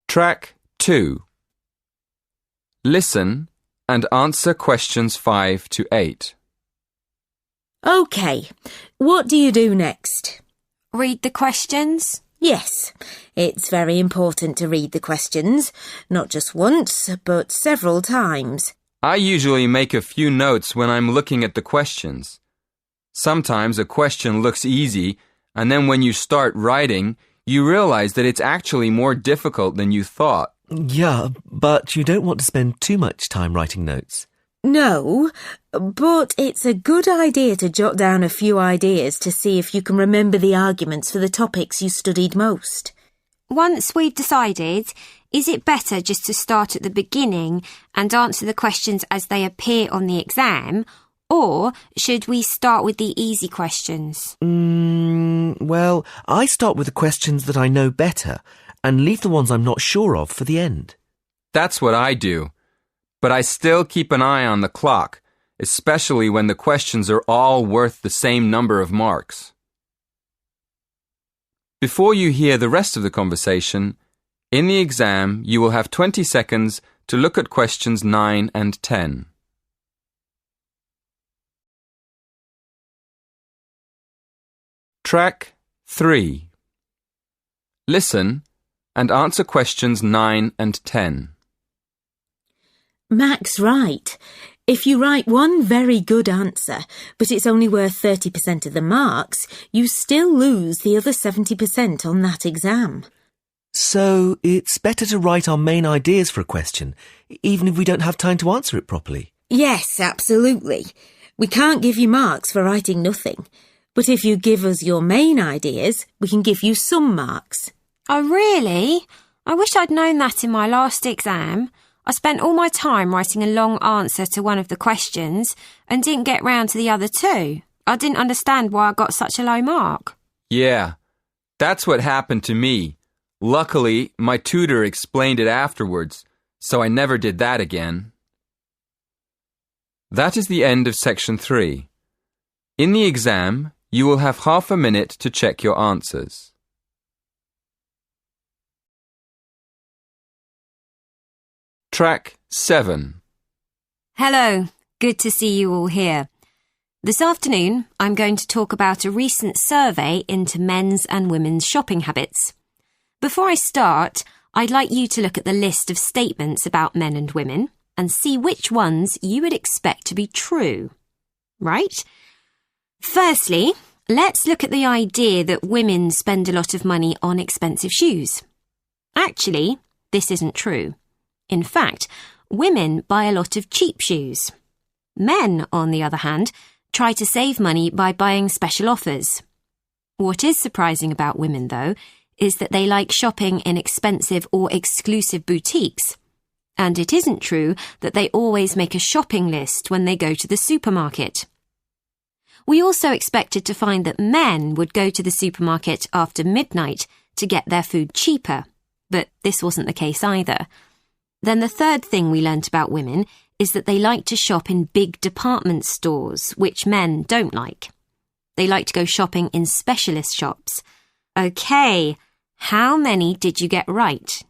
Track 2. Listen and answer questions 5 to 8. OK, what do you do next? Read the questions? Yes, it's very important to read the questions, not just once, but several times. I usually make a few notes when I'm looking at the questions. Sometimes a question looks easy, and then when you start writing, you realize that it's actually more difficult than you thought. Yeah, but you don't want to spend too much time writing notes. No, but it's a good idea to jot down a few ideas to see if you can remember the arguments for the topics you studied most. Once we've decided, is it better just to start at the beginning and answer the questions as they appear on the exam, or should we start with the easy questions? Well, I start with the questions that I know better and leave the ones I'm not sure of for the end. That's what I do. But I still keep an eye on the clock, especially when the questions are all worth the same number of marks. Before you hear the rest of the conversation, in the exam you will have 20 seconds to look at questions 9 and 10. Track 3. Listen and answer questions 9 and 10. Mac's right. If you write one very good answer, but it's only worth 30% of the marks, you still lose the other 70% on that exam. So it's better to write our main ideas for a question, even if we don't have time to answer it properly. Yes, absolutely. We can't give you marks for writing nothing. But if you give us your main ideas, we can give you some marks. Oh, really? I wish I'd known that in my last exam. I spent all my time writing a long answer to one of the questions and didn't get round to the other two. I didn't understand why I got such a low mark. Yeah, that's what happened to me. Luckily, my tutor explained it afterwards, so I never did that again. That is the end of section 3. In the exam, you will have half a minute to check your answers. Track 7. Hello, good to see you all here. This afternoon, I'm going to talk about a recent survey into men's and women's shopping habits. Before I start, I'd like you to look at the list of statements about men and women and see which ones you would expect to be true. Right? Firstly, let's look at the idea that women spend a lot of money on expensive shoes. Actually, this isn't true. In fact, women buy a lot of cheap shoes. Men, on the other hand, try to save money by buying special offers. What is surprising about women, though, is that they like shopping in expensive or exclusive boutiques. And it isn't true that they always make a shopping list when they go to the supermarket. We also expected to find that men would go to the supermarket after midnight to get their food cheaper, but this wasn't the case either. Then the third thing we learnt about women is that they like to shop in big department stores, which men don't like. They like to go shopping in specialist shops. Okay, how many did you get right?